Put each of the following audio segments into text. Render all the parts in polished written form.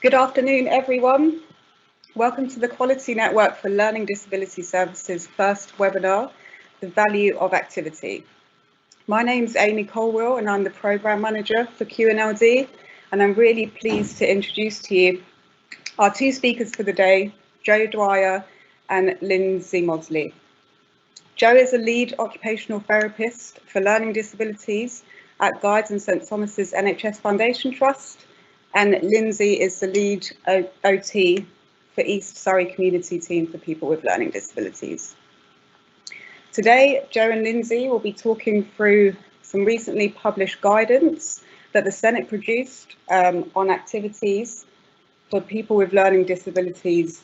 Good afternoon, everyone. Welcome to the Quality Network for Learning Disability Services first webinar, The Value of Activity. My name's Amy Colwell and I'm the Programme Manager for QNLD, and I'm really pleased to introduce to you our two speakers for the day, Jo Dwyer and Lindsay Mosley. Jo is a lead occupational therapist for learning disabilities at Guy's and St Thomas's NHS Foundation Trust, and Lindsay is the lead OT for East Surrey Community Team for people with learning disabilities. Today, Jo and Lindsay will be talking through some recently published guidance that the Senate produced on activities for people with learning disabilities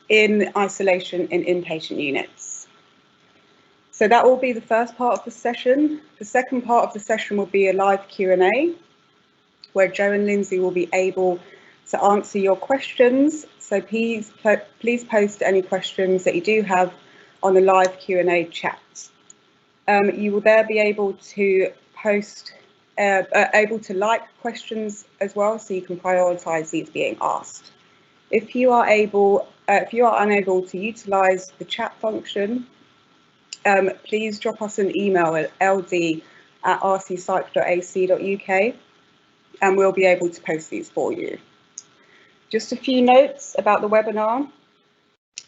in isolation in inpatient units. So that will be the first part of the session. The second part of the session will be a live Q&A, where Jo and Lindsay will be able to answer your questions. So please post any questions that you do have on the live Q&A chat. You will there be able to post, like questions as well, so you can prioritise these being asked. If you are unable to utilise the chat function, please drop us an email at ld@rcpsych.ac.uk. and we'll be able to post these for you. Just a few notes about the webinar.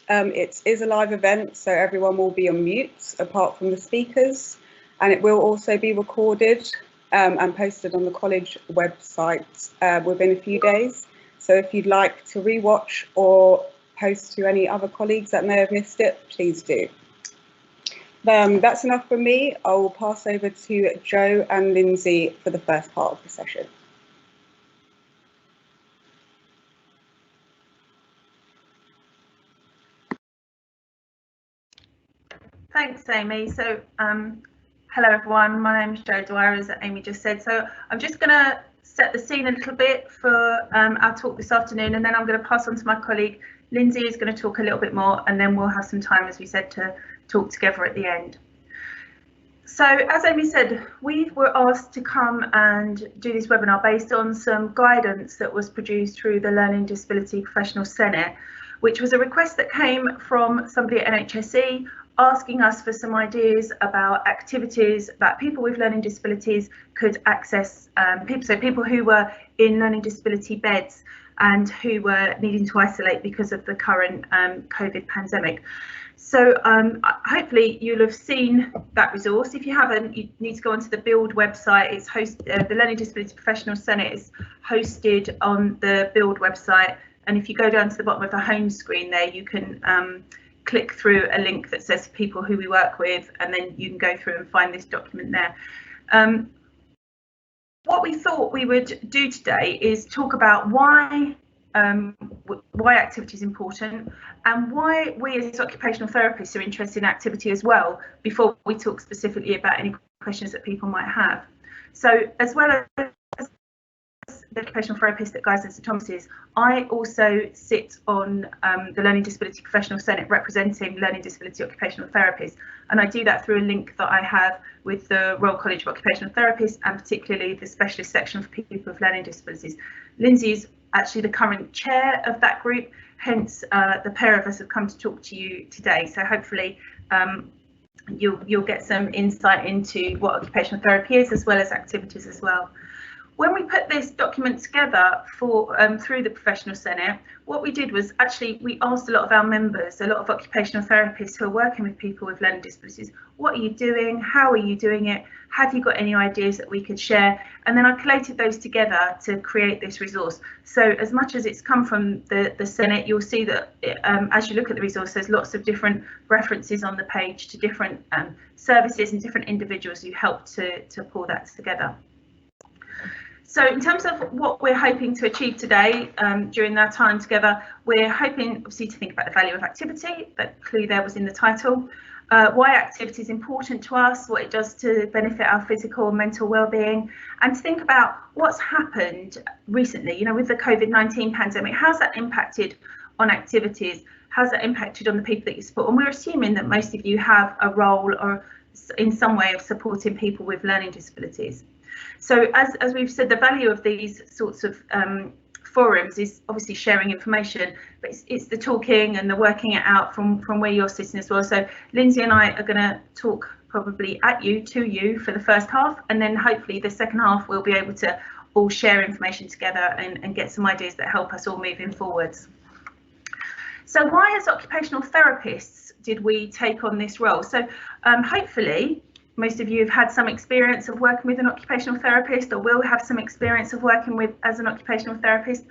It is a live event, so everyone will be on mute apart from the speakers, and it will also be recorded and posted on the college website within a few days. So if you'd like to rewatch or post to any other colleagues that may have missed it, please do. That's enough from me. I will pass over to Jo and Lindsay for the first part of the session. Thanks, Amy. So, hello everyone. My name is Jo Dwyer, as Amy just said. So, I'm just going to set the scene a little bit for our talk this afternoon, and then I'm going to pass on to my colleague Lindsay, who's going to talk a little bit more, and then we'll have some time, as we said, to talk together at the end. So, as Amy said, we were asked to come and do this webinar based on some guidance that was produced through the Learning Disability Professional Senate, which was a request that came from somebody at NHSE asking us for some ideas about activities that people with learning disabilities could access, people who were in learning disability beds and who were needing to isolate because of the current COVID pandemic. So hopefully you'll have seen that resource. If you haven't, you need to go onto the Build website. It's the Learning Disability Professional Senate is hosted on the Build website, and if you go down to the bottom of the home screen there, you can click through a link that says people who we work with, and then you can go through and find this document there. What we thought we would do today is talk about why activity is important and why we as occupational therapists are interested in activity as well, before we talk specifically about any questions that people might have. So, as well as the occupational therapist at Guy's and St Thomas's, I also sit on the Learning Disability Professional Senate representing learning disability occupational therapists, and I do that through a link that I have with the Royal College of Occupational Therapists, and particularly the specialist section for people with learning disabilities. Lindsay is actually the current chair of that group, hence the pair of us have come to talk to you today. So hopefully you'll get some insight into what occupational therapy is, as well as activities as well. When we put this document together for through the Professional Senate, what we did was actually we asked a lot of our members, a lot of occupational therapists who are working with people with learning disabilities, what are you doing? How are you doing it? Have you got any ideas that we could share? And then I collated those together to create this resource. So as much as it's come from the Senate, you'll see that as you look at the resource, there's lots of different references on the page to different services and different individuals who helped to pull that together. So in terms of what we're hoping to achieve today during our time together, we're hoping obviously to think about the value of activity. That clue there was in the title. Why activity is important to us, what it does to benefit our physical and mental well-being, and to think about what's happened recently, with the COVID-19 pandemic. How's that impacted on activities? How's that impacted on the people that you support? And we're assuming that most of you have a role or in some way of supporting people with learning disabilities. So as we've said, the value of these sorts of forums is obviously sharing information, but it's the talking and the working it out from where you're sitting as well. So Lindsay and I are going to talk probably at you, to you, for the first half, and then hopefully the second half we'll be able to all share information together and get some ideas that help us all moving forwards. So why, as occupational therapists, did we take on this role? So hopefully most of you have had some experience of working with an occupational therapist, or will have some experience of working with as an occupational therapist.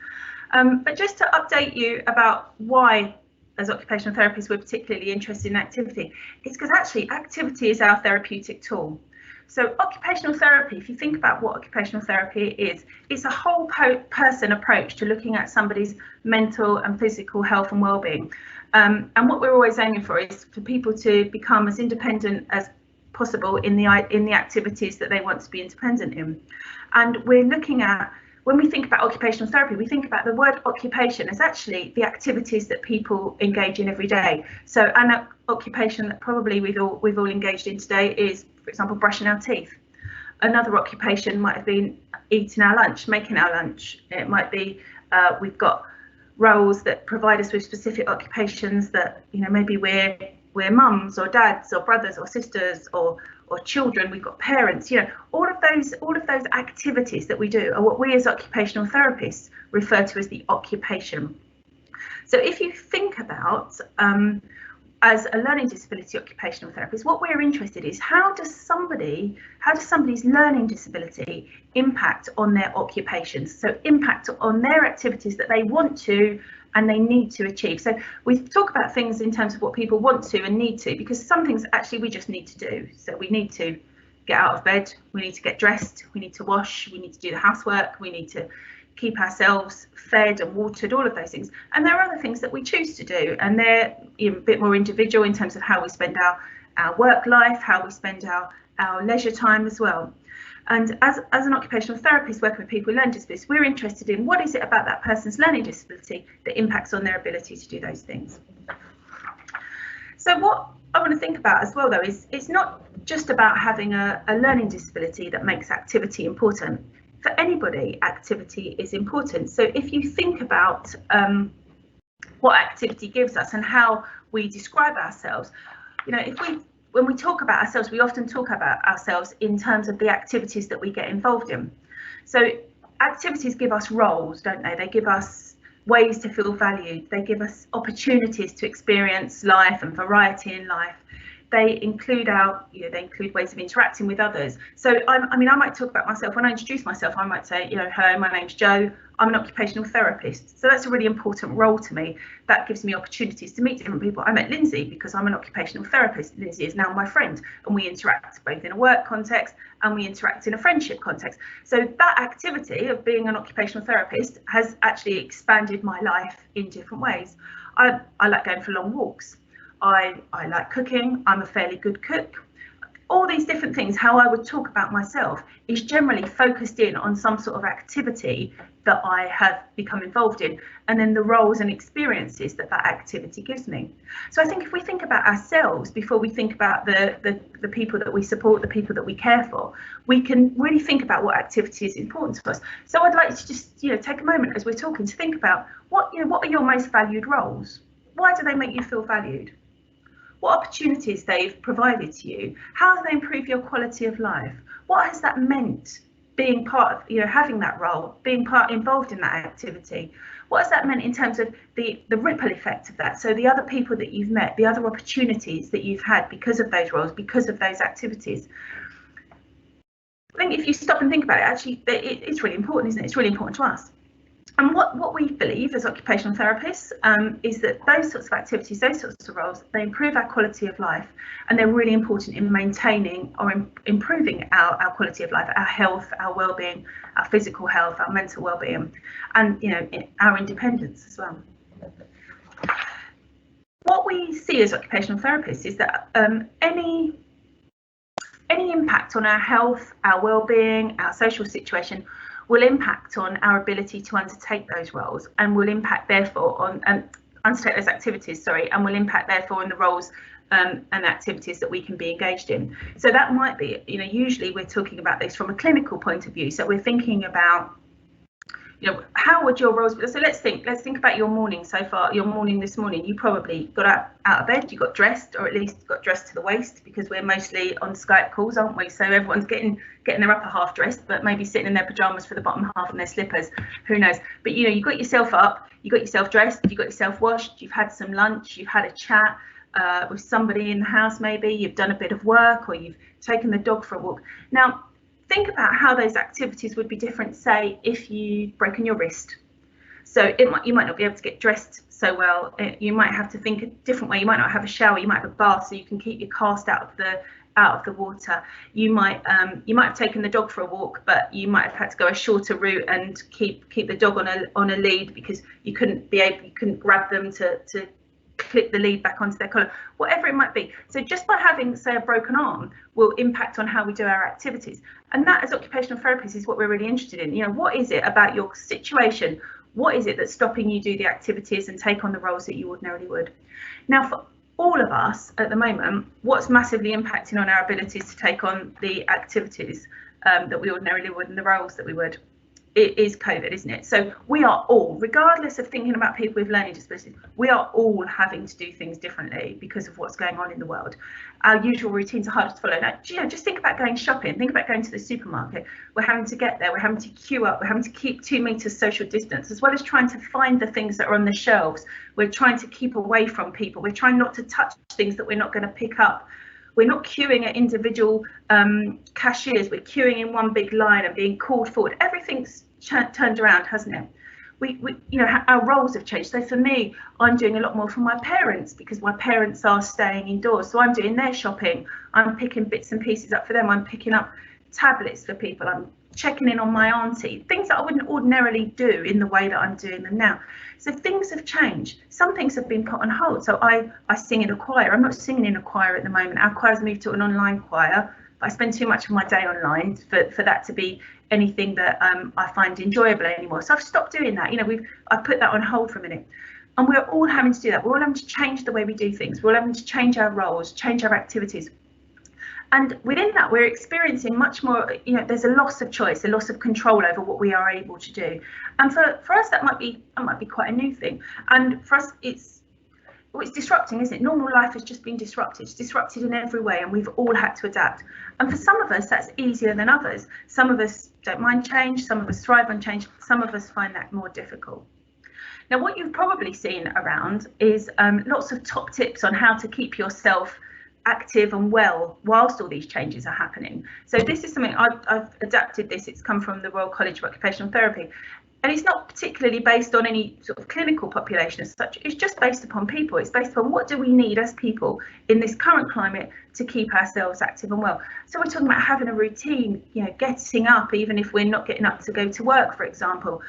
But just to update you about why, as occupational therapists, we're particularly interested in activity, it's because actually activity is our therapeutic tool. So occupational therapy, if you think about what occupational therapy is, it's a whole person approach to looking at somebody's mental and physical health and well-being. And what we're always aiming for is for people to become as independent as possible in the activities that they want to be independent in. And we're looking at, when we think about occupational therapy, we think about the word occupation as actually the activities that people engage in every day. So an occupation that probably we've all engaged in today is, for example, brushing our teeth. Another occupation might have been eating our lunch, making our lunch. It might be we've got roles that provide us with specific occupations that, you know, maybe we're mums or dads or brothers or sisters or children. We've got parents. You know, all of those activities that we do are what we as occupational therapists refer to as the occupation. So if you think about as a learning disability occupational therapist, what we're interested in is how does somebody's learning disability impact on their occupations, so impact on their activities that they want to and they need to achieve. So we talk about things in terms of what people want to and need to, because some things actually we just need to do. So we need to get out of bed, we need to get dressed, we need to wash, we need to do the housework, we need to keep ourselves fed and watered, all of those things. And there are other things that we choose to do, and they're a bit more individual in terms of how we spend our work life, how we spend our leisure time as well. And as an occupational therapist working with people with learning disabilities, we're interested in what is it about that person's learning disability that impacts on their ability to do those things. So what I want to think about as well, though, is it's not just about having a learning disability that makes activity important. For anybody, activity is important. So if you think about what activity gives us and how we describe ourselves, you know, when we talk about ourselves, we often talk about ourselves in terms of the activities that we get involved in. So activities give us roles, don't they? They give us ways to feel valued. They give us opportunities to experience life and variety in life. They include they include ways of interacting with others. So I might talk about myself. When I introduce myself, I might say, you know, hello, my name's Jo. I'm an occupational therapist. So that's a really important role to me. That gives me opportunities to meet different people. I met Lindsay because I'm an occupational therapist. Lindsay is now my friend, and we interact both in a work context and we interact in a friendship context. So that activity of being an occupational therapist has actually expanded my life in different ways. I like going for long walks. I like cooking. I'm a fairly good cook. All these different things, how I would talk about myself is generally focused in on some sort of activity that I have become involved in, and then the roles and experiences that activity gives me. So I think if we think about ourselves before we think about the people that we support, the people that we care for, we can really think about what activity is important to us. So I'd like to just, you know, take a moment as we're talking to think about what are your most valued roles? Why do they make you feel valued? What opportunities they've provided to you? How do they improve your quality of life? What has that meant, being part of, you know, having that role, being involved in that activity? What has that meant in terms of the ripple effect of that? So the other people that you've met, the other opportunities that you've had because of those roles, because of those activities. I think if you stop and think about it, actually, it's really important, isn't it? It's really important to us. And what we believe as occupational therapists is that those sorts of activities, those sorts of roles, they improve our quality of life, and they're really important in maintaining or improving our quality of life, our health, our well-being, our physical health, our mental well-being, and, you know, our independence as well. What we see as occupational therapists is that any impact on our health, our well-being, our social situation will impact on our ability to undertake those roles, and will impact therefore on undertake those activities, and will impact therefore on the roles and activities that we can be engaged in. So that might be, you know, usually we're talking about this from a clinical point of view. So we're thinking about, you know, how would your roles be? So let's think about your morning so far. Your morning this morning, you probably got out of bed, you got dressed, or at least got dressed to the waist, because we're mostly on Skype calls, aren't we? So everyone's getting their upper half dressed, but maybe sitting in their pajamas for the bottom half and their slippers. Who knows? But you know, you got yourself up, you got yourself dressed, you got yourself washed, you've had some lunch, you've had a chat with somebody in the house, maybe you've done a bit of work, or you've taken the dog for a walk. Now, think about how those activities would be different, say, if you've broken your wrist. So you might not be able to get dressed so well. You might have to think a different way. You might not have a shower. You might have a bath so you can keep your cast out of the water. You might have taken the dog for a walk, but you might have had to go a shorter route and keep the dog on a lead, because you couldn't grab them to clip the lead back onto their collar, whatever it might be. So just by having, say, a broken arm will impact on how we do our activities. And that, as occupational therapists, is what we're really interested in. You know, what is it about your situation? What is it that's stopping you do the activities and take on the roles that you ordinarily would? Now, for all of us at the moment, what's massively impacting on our abilities to take on the activities that we ordinarily would and the roles that we would? It is COVID, isn't it? So we are all, regardless of thinking about people with learning disabilities, we are all having to do things differently because of what's going on in the world. Our usual routines are harder to follow. Now, you know, just think about going shopping, think about going to the supermarket. We're having to get there, we're having to queue up, we're having to keep 2 meters social distance, as well as trying to find the things that are on the shelves. We're trying to keep away from people. We're trying not to touch things that we're not going to pick up. We're not queuing at individual cashiers. We're queuing in one big line and being called forward. Everything's turned around, hasn't it? We you know, our roles have changed. So for me, I'm doing a lot more for my parents because my parents are staying indoors. So I'm doing their shopping. I'm picking bits and pieces up for them. I'm picking up tablets for people. I'm checking in on my auntie, things that I wouldn't ordinarily do in the way that I'm doing them now. So things have changed. Some things have been put on hold. So I sing in a choir. I'm not singing in a choir at the moment. Our choir's moved to an online choir. But I spend too much of my day online for that to be anything that I find enjoyable anymore. So I've stopped doing that. You know, I've put that on hold for a minute. And we're all having to do that. We're all having to change the way we do things. We're all having to change our roles, change our activities. And within that, we're experiencing much more, you know, there's a loss of choice, a loss of control over what we are able to do. And for us, that might be quite a new thing. And for us, it's disrupting, isn't it? Normal life has just been disrupted. It's disrupted in every way, and we've all had to adapt. And for some of us, that's easier than others. Some of us don't mind change. Some of us thrive on change. Some of us find that more difficult. Now, what you've probably seen around is lots of top tips on how to keep yourself active and well whilst all these changes are happening. So this is something I've adapted this. It's come from the Royal College of Occupational Therapy. And it's not particularly based on any sort of clinical population as such. It's just based upon people. It's based upon what do we need as people in this current climate to keep ourselves active and well. So we're talking about having a routine, you know, getting up even if we're not getting up to go to work, for example,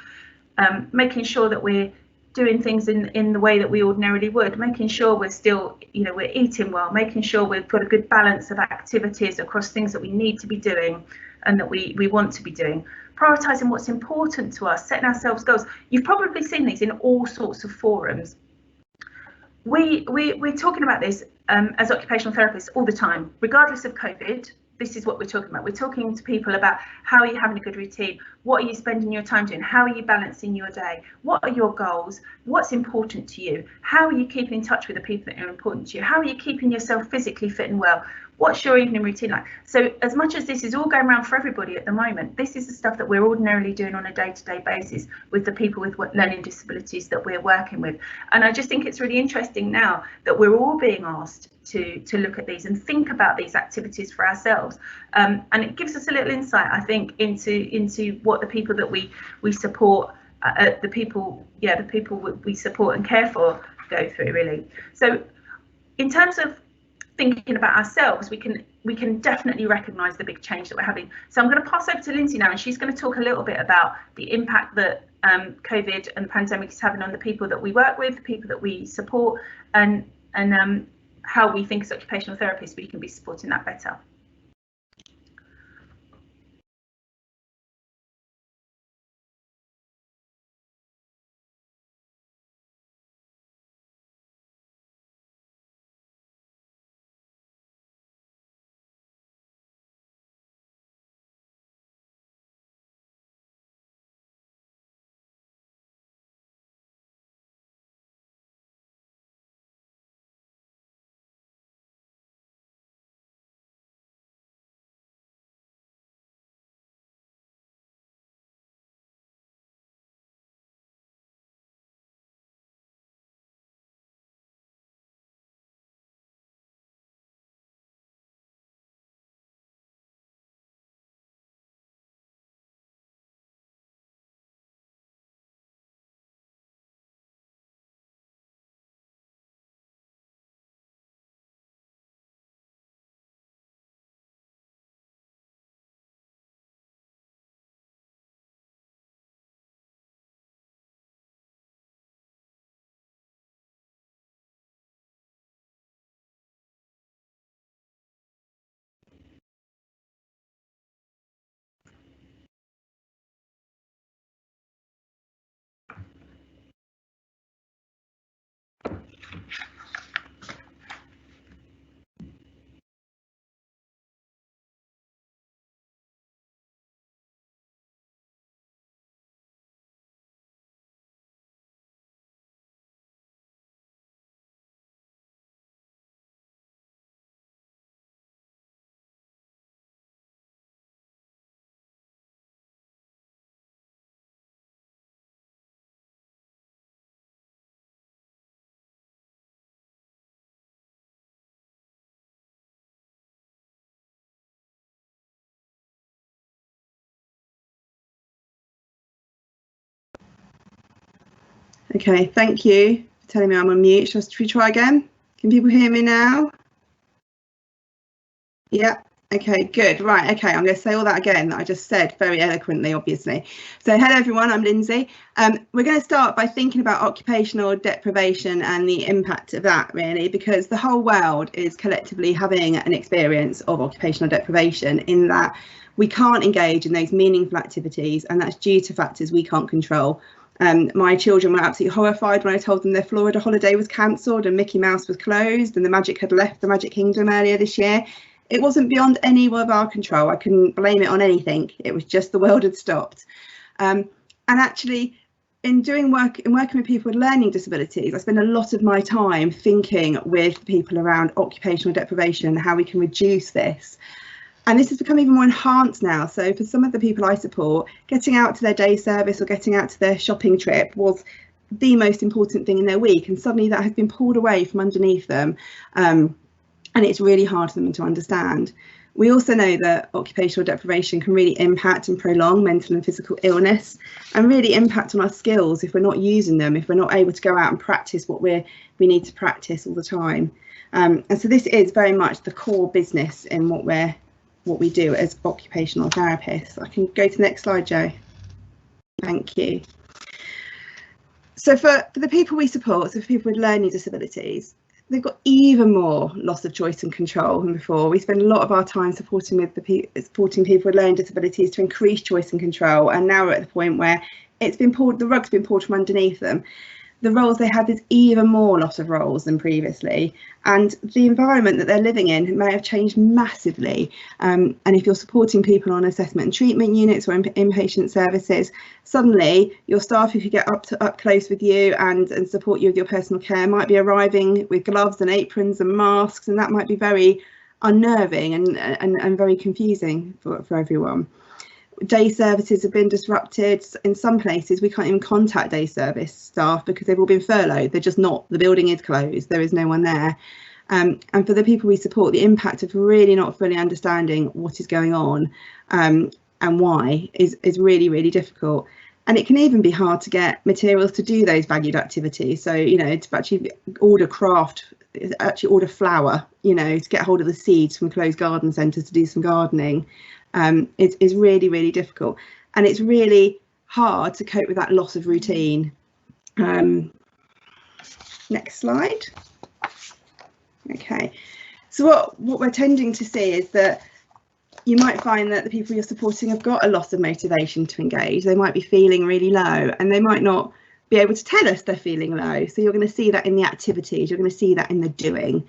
making sure that we're doing things in the way that we ordinarily would, making sure we're still, you know, we're eating well, making sure we've got a good balance of activities across things that we need to be doing and that we want to be doing. Prioritising what's important to us, setting ourselves goals. You've probably seen these in all sorts of forums. We're talking about this as occupational therapists all the time, regardless of COVID. This is what we're talking about. We're talking to people about how are you having a good routine? What are you spending your time doing? How are you balancing your day? What are your goals? What's important to you? How are you keeping in touch with the people that are important to you? How are you keeping yourself physically fit and well? What's your evening routine like? So as much as this is all going around for everybody at the moment, this is the stuff that we're ordinarily doing on a day-to-day basis with the people with learning disabilities that we're working with. And I just think it's really interesting now that we're all being asked to look at these and think about these activities for ourselves. And it gives us a little insight, I think, into what the people that we support, the people we support and care for go through, really. So in terms of thinking about ourselves, we can definitely recognise the big change that we're having. So I'm going to pass over to Lindsay now, and she's going to talk a little bit about the impact that COVID and the pandemic is having on the people that we work with, the people that we support, and how we think as occupational therapists we can be supporting that better. Okay, thank you for telling me I'm on mute. Should we try again? Can people hear me now? Yeah. Okay, good. Right. Okay, I'm going to say all that again that I just said very eloquently, obviously. So hello, everyone. I'm Lindsay. We're going to start by thinking about occupational deprivation and the impact of that, really, because the whole world is collectively having an experience of occupational deprivation in that we can't engage in those meaningful activities, and that's due to factors we can't control. My children were absolutely horrified when I told them their Florida holiday was cancelled and Mickey Mouse was closed and the Magic had left the Magic Kingdom earlier this year. It wasn't beyond any of our control. I couldn't blame it on anything. It was just the world had stopped. And actually, in working with people with learning disabilities, I spend a lot of my time thinking with people around occupational deprivation and how we can reduce this. And this has become even more enhanced now. So for some of the people I support, getting out to their day service or getting out to their shopping trip was the most important thing in their week. And suddenly that has been pulled away from underneath them. And it's really hard for them to understand. We also know that occupational deprivation can really impact and prolong mental and physical illness and really impact on our skills if we're not using them, if we're not able to go out and practice what we need to practice all the time. And so this is very much the core business in what we do as occupational therapists. I can go to the next slide, Jo. Thank you. So for the people we support, so for people with learning disabilities, they've got even more loss of choice and control than before. We spend a lot of our time supporting people with learning disabilities to increase choice and control, and now we're at the point where the rug's been pulled from underneath them. The roles they have is even more loss of roles than previously, and the environment that they're living in may have changed massively. And if you're supporting people on assessment and treatment units or inpatient services, suddenly your staff who could get up close with you and support you with your personal care might be arriving with gloves and aprons and masks, and that might be very unnerving and very confusing for everyone. Day services have been disrupted. In some places we can't even contact day service staff because they've all been furloughed. They're just not, the building is closed, there is no one there. And for the people we support, the impact of really not fully understanding what is going on and why is really, really difficult. And it can even be hard to get materials to do those valued activities. So, you know, to actually order flour, you know, to get hold of the seeds from closed garden centres to do some gardening. It is really, really difficult, and it's really hard to cope with that loss of routine. Next slide. Okay, so what we're tending to see is that you might find that the people you're supporting have got a loss of motivation to engage. They might be feeling really low, and they might not be able to tell us they're feeling low. So you're going to see that in the activities, you're going to see that in the doing.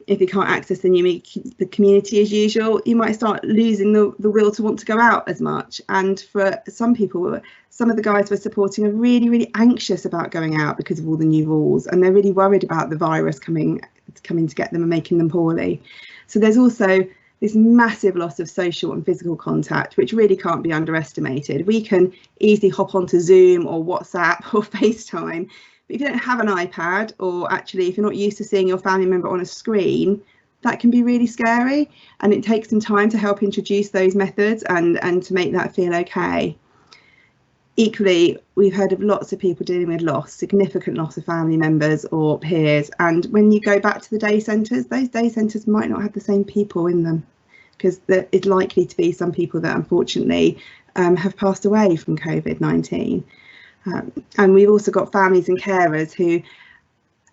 If you can't access the community as usual, you might start losing the will to want to go out as much. And for some people, some of the guys we're supporting are really, really anxious about going out because of all the new rules, and they're really worried about the virus coming to get them and making them poorly. So there's also this massive loss of social and physical contact, which really can't be underestimated. We can easily hop onto Zoom or WhatsApp or FaceTime, but if you don't have an iPad, or actually if you're not used to seeing your family member on a screen, that can be really scary, and it takes some time to help introduce those methods and to make that feel okay. Equally, we've heard of lots of people dealing with loss, significant loss of family members or peers, and when you go back to the day centres, those day centres might not have the same people in them, because there is likely to be some people that unfortunately have passed away from COVID-19. And we've also got families and carers who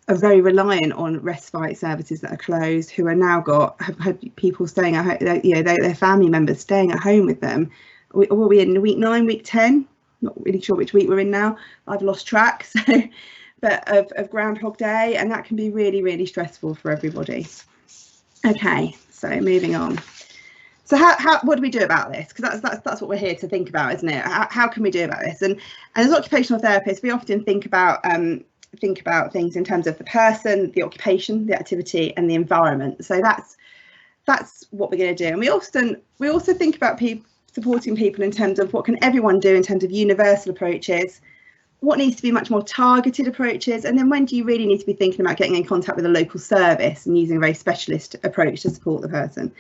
are very reliant on respite services that are closed, who are now have had people staying at home, you know, their family members staying at home with them. What are we in, week 9, week 10? Not really sure which week we're in now. I've lost track. So, but of Groundhog Day, and that can be really, really stressful for everybody. Okay, so moving on. So what do we do about this? Because that's what we're here to think about, isn't it? How can we do about this? And as occupational therapists, we often think about things in terms of the person, the occupation, the activity, and the environment. So that's what we're going to do. And we also think about supporting people in terms of what can everyone do in terms of universal approaches, what needs to be much more targeted approaches, and then when do you really need to be thinking about getting in contact with a local service and using a very specialist approach to support the person.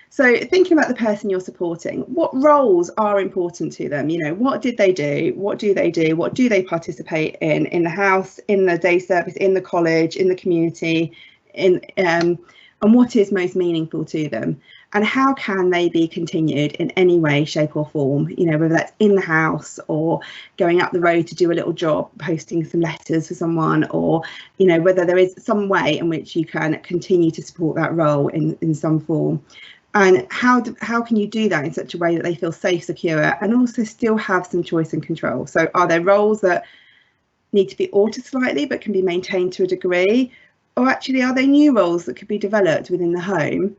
So thinking about the person you're supporting, what roles are important to them? You know, what did they do? What do they do? What do they participate in the house, in the day service, in the college, in the community, and what is most meaningful to them? And how can they be continued in any way, shape or form? You know, whether that's in the house or going up the road to do a little job, posting some letters for someone, or, you know, whether there is some way in which you can continue to support that role in some form. And how can you do that in such a way that they feel safe, secure, and also still have some choice and control? So are there roles that need to be altered slightly but can be maintained to a degree? Or actually, are there new roles that could be developed within the home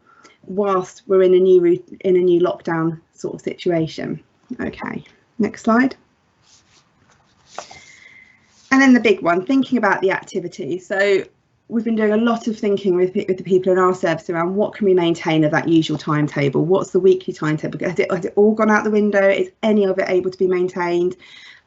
whilst we're in a new lockdown sort of situation? Okay, next slide. And then the big one, thinking about the activity. So we've been doing a lot of thinking with the people in our service around what can we maintain of that usual timetable? What's the weekly timetable? Has it all gone out the window? Is any of it able to be maintained?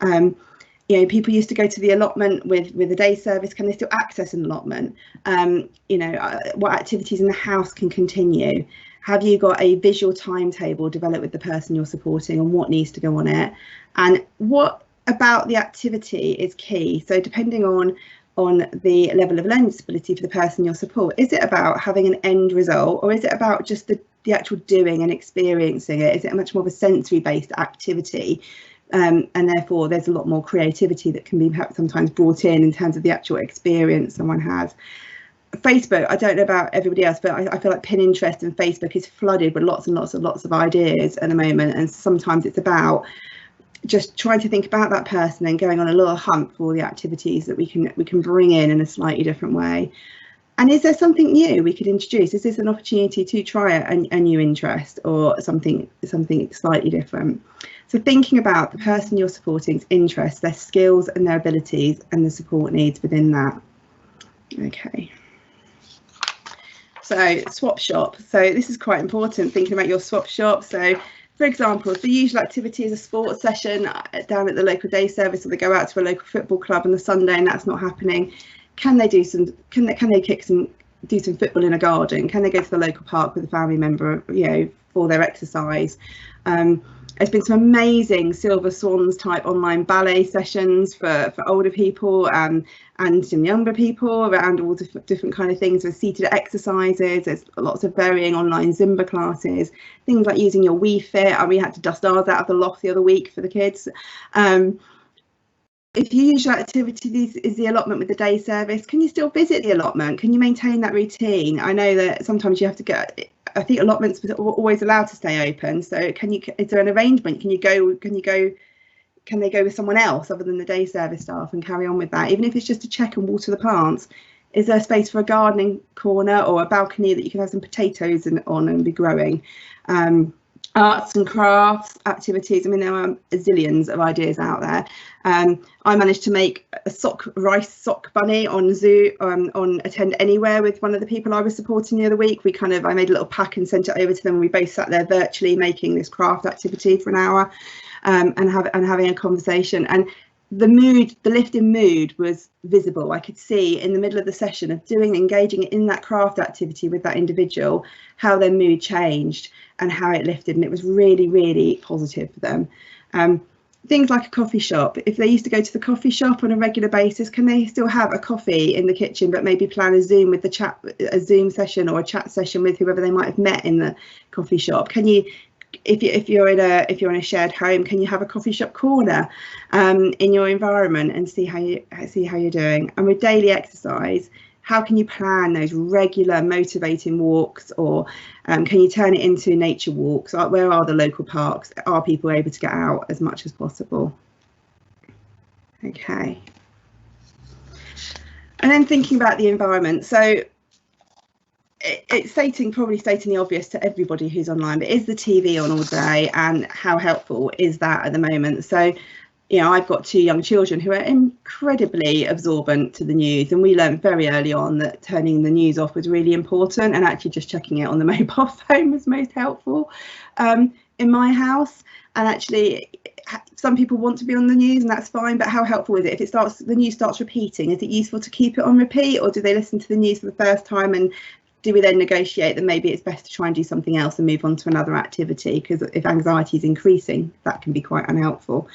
You know, people used to go to the allotment with a day service. Can they still access an allotment? You know, what activities in the house can continue? Have you got a visual timetable developed with the person you're supporting on what needs to go on it? And what about the activity is key? So depending on the level of learning disability for the person you're supporting, is it about having an end result, or is it about just the actual doing and experiencing it? Is it much more of a sensory based activity? And therefore there's a lot more creativity that can be perhaps sometimes brought in terms of the actual experience someone has. Facebook, I don't know about everybody else, but I feel like Pinterest and Facebook is flooded with lots and lots of ideas at the moment, and sometimes it's about just trying to think about that person and going on a little hunt for all the activities that we can bring in a slightly different way. And is there something new we could introduce? Is this an opportunity to try a new interest or something slightly different? So thinking about the person you're supporting's interests, their skills and their abilities, and the support needs within that. Okay. So swap shop. So this is quite important, thinking about your swap shop. So for example, if the usual activity is a sports session down at the local day service, or they go out to a local football club on the Sunday and that's not happening, can they do some do some football in a garden? Can they go to the local park with a family member, you know, for their exercise? There's been some amazing Silver Swans type online ballet sessions for older people and some younger people around all different kind of things with seated exercises. There's lots of varying online Zumba classes, things like using your Wii Fit. And we had to dust ours out of the loft the other week for the kids. If your usual activity is the allotment with the day service, can you still visit the allotment? Can you maintain that routine? I know that sometimes you have to get, I think allotments are always allowed to stay open. So is there an arrangement? Can they go with someone else other than the day service staff and carry on with that? Even if it's just to check and water the plants, is there space for a gardening corner or a balcony that you can have some potatoes on and be growing? Arts and crafts activities. I mean, there are zillions of ideas out there. I managed to make a rice sock bunny on Zoom on Attend Anywhere with one of the people I was supporting the other week. I made a little pack and sent it over to them. We both sat there virtually making this craft activity for an hour and having a conversation. And the lift in mood was visible. I could see in the middle of the session of engaging in that craft activity with that individual, how their mood changed and how it lifted, and it was really, really positive for them. Things like a coffee shop. If they used to go to the coffee shop on a regular basis, can they still have a coffee in the kitchen, but maybe plan a Zoom session or a chat session with whoever they might have met in the coffee shop? Can you, if you're in a shared home, can you have a coffee shop corner in your environment and see how you're doing? And with daily exercise, how can you plan those regular motivating walks, or can you turn it into nature walks? Where are the local parks? Are people able to get out as much as possible? Okay. And then thinking about the environment. So it's probably stating the obvious to everybody who's online, but is the TV on all day, and how helpful is that at the moment? So, you know, I've got 2 young children who are incredibly absorbent to the news, and we learned very early on that turning the news off was really important, and actually just checking it on the mobile phone was most helpful in my house. And actually, some people want to be on the news, and that's fine, but how helpful is it if the news starts repeating? Is it useful to keep it on repeat, or do they listen to the news for the first time and do we then negotiate that maybe it's best to try and do something else and move on to another activity? Because if anxiety is increasing, that can be quite unhelpful.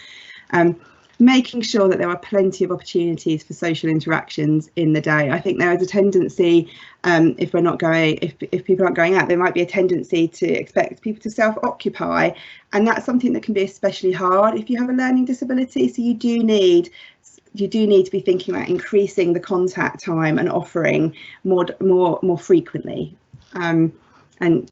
Making sure that there are plenty of opportunities for social interactions in the day. I think there is a tendency, if people aren't going out, there might be a tendency to expect people to self-occupy, and that's something that can be especially hard if you have a learning disability. So you do need to be thinking about increasing the contact time and offering more frequently, and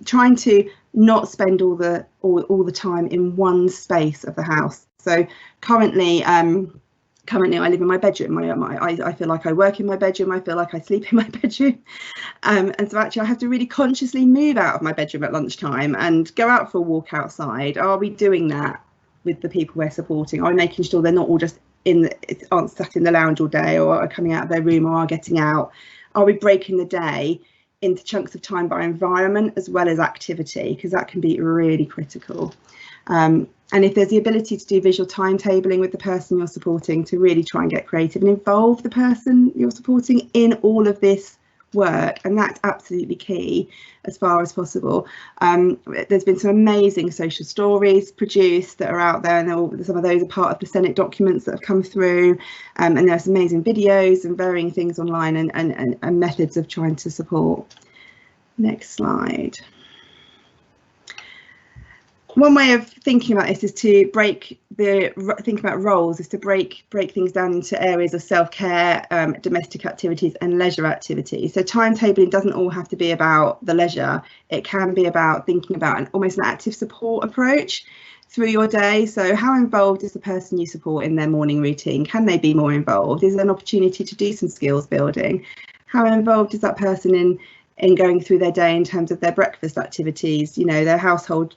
trying to not spend all the time in one space of the house. So currently I live in my bedroom. I feel like I work in my bedroom. I feel like I sleep in my bedroom, and so actually I have to really consciously move out of my bedroom at lunchtime and go out for a walk outside. Are we doing that with the people we're supporting? Are we making sure they're not all just aren't sat in the lounge all day, or are coming out of their room, or are getting out? Are we breaking the day into chunks of time by environment as well as activity, because that can be really critical. And if there's the ability to do visual timetabling with the person you're supporting, to really try and get creative and involve the person you're supporting in all of this work, and that's absolutely key as far as possible. There's been some amazing social stories produced that are out there, and some of those are part of the Senate documents that have come through, and there's amazing videos and varying things online, and methods of trying to support. Next slide. One way of thinking about this is to break things down into areas of self-care, domestic activities and leisure activities. So timetabling doesn't all have to be about the leisure. It can be about thinking about almost an active support approach through your day. So how involved is the person you support in their morning routine? Can they be more involved? Is there an opportunity to do some skills building? How involved is that person in going through their day in terms of their breakfast activities, their household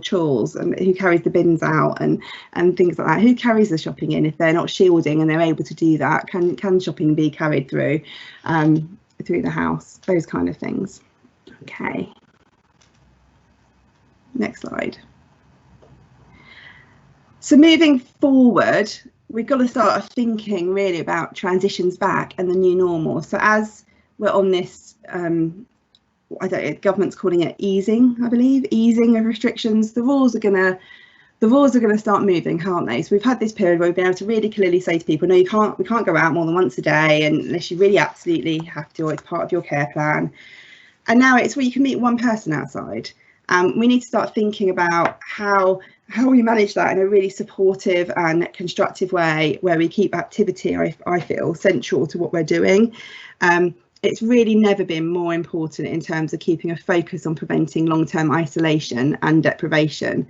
chores, and who carries the bins out and things like that? Who carries the shopping in if they're not shielding and they're able to do that? Can shopping be carried through the house? Those kind of things. Okay. Next slide. So moving forward, we've got to start thinking really about transitions back and the new normal. So as we're on this, government's calling it easing, I believe, easing of restrictions. The rules are going to start moving, aren't they? So we've had this period where we've been able to really clearly say to people, no, we can't go out more than once a day, unless you really absolutely have to, or it's part of your care plan. And now it's where you can meet one person outside. We need to start thinking about how we manage that in a really supportive and constructive way, where we keep activity, I feel, central to what we're doing. It's really never been more important in terms of keeping a focus on preventing long-term isolation and deprivation.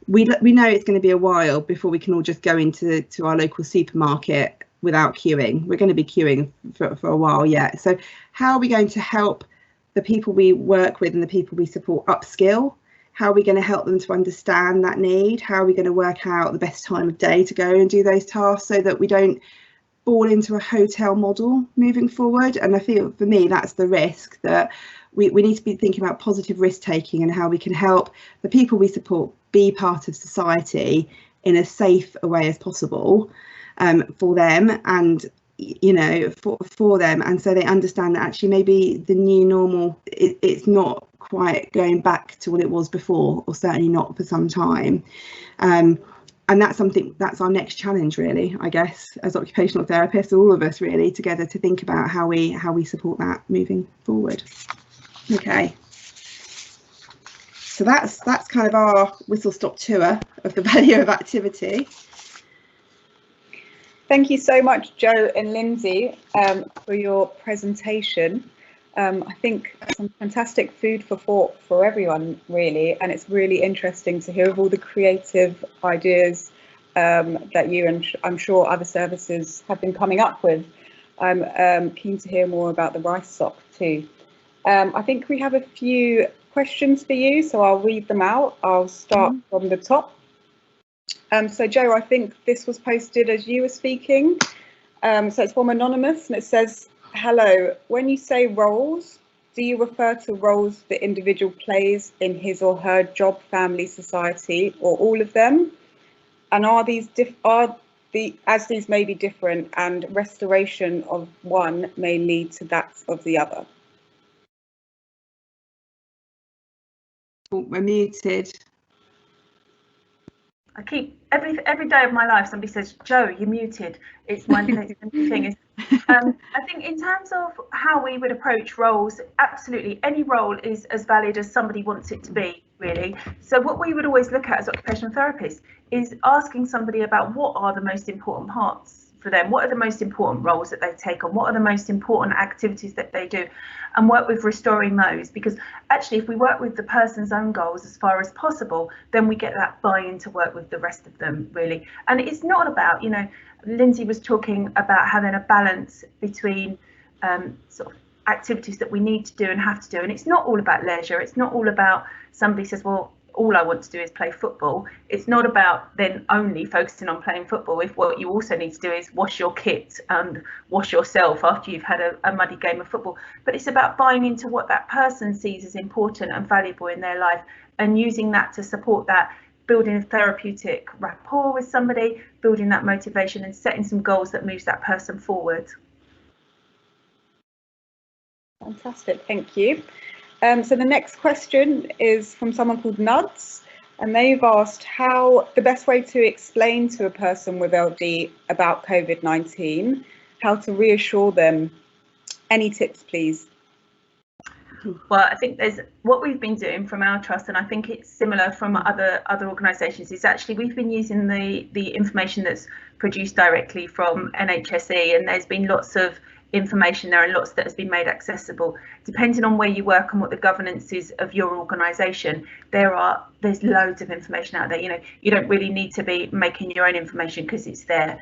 We know it's going to be a while before we can all just go into our local supermarket without queuing. We're going to be queuing for a while yet. So how are we going to help the people we work with and the people we support upskill? How are we going to help them to understand that need? How are we going to work out the best time of day to go and do those tasks, so that we don't fall into a hotel model moving forward? And I feel, for me, that's the risk, that we need to be thinking about positive risk taking and how we can help the people we support be part of society in as safe a way as possible, for them, and for them, and so they understand that actually maybe the new normal, it's not quite going back to what it was before, or certainly not for some time. And that's our next challenge, really, I guess, as occupational therapists, all of us really together, to think about how we support that moving forward. Okay, so that's kind of our whistle-stop tour of the value of activity. Thank you so much, Jo and Lindsay, for your presentation. I think some fantastic food for thought for everyone, really, and it's really interesting to hear of all the creative ideas that you and I'm sure other services have been coming up with. I'm keen to hear more about the rice sock too. I think we have a few questions for you, so I'll read them out. I'll start from the top. So Jo, I think this was posted as you were speaking. So it's from Anonymous, and it says, hello, when you say roles, do you refer to roles the individual plays in his or her job, family, society, or all of them? And are these as these may be different, and restoration of one may lead to that of the other? Oh, we're muted. I keep every day of my life somebody says, Jo, you're muted. It's my thing. I think in terms of how we would approach roles, absolutely any role is as valid as somebody wants it to be, really. So what we would always look at as occupational therapists is asking somebody about what are the most important parts for them, what are the most important roles that they take on, what are the most important activities that they do, and work with restoring those. Because actually if we work with the person's own goals as far as possible, then we get that buy-in to work with the rest of them, really. And it's not about, you know, Lindsay was talking about having a balance between sort of activities that we need to do and have to do, and it's not all about leisure. It's not all about somebody says, well, all I want to do is play football. It's not about then only focusing on playing football if what you also need to do is wash your kit and wash yourself after you've had a muddy game of football. But it's about buying into what that person sees as important and valuable in their life and using that to support that, building a therapeutic rapport with somebody, building that motivation and setting some goals that moves that person forward. Fantastic, thank you. So the next question is from someone called Nuds, and they've asked how the best way to explain to a person with LD about COVID-19, how to reassure them. Any tips, please? Well, I think there's what we've been doing from our trust, and I think it's similar from other organisations, is actually we've been using the information that's produced directly from NHSE, and there's been lots of information there and lots that has been made accessible. Depending on where you work and what the governance is of your organisation, there's loads of information out there. You know, you don't really need to be making your own information because it's there.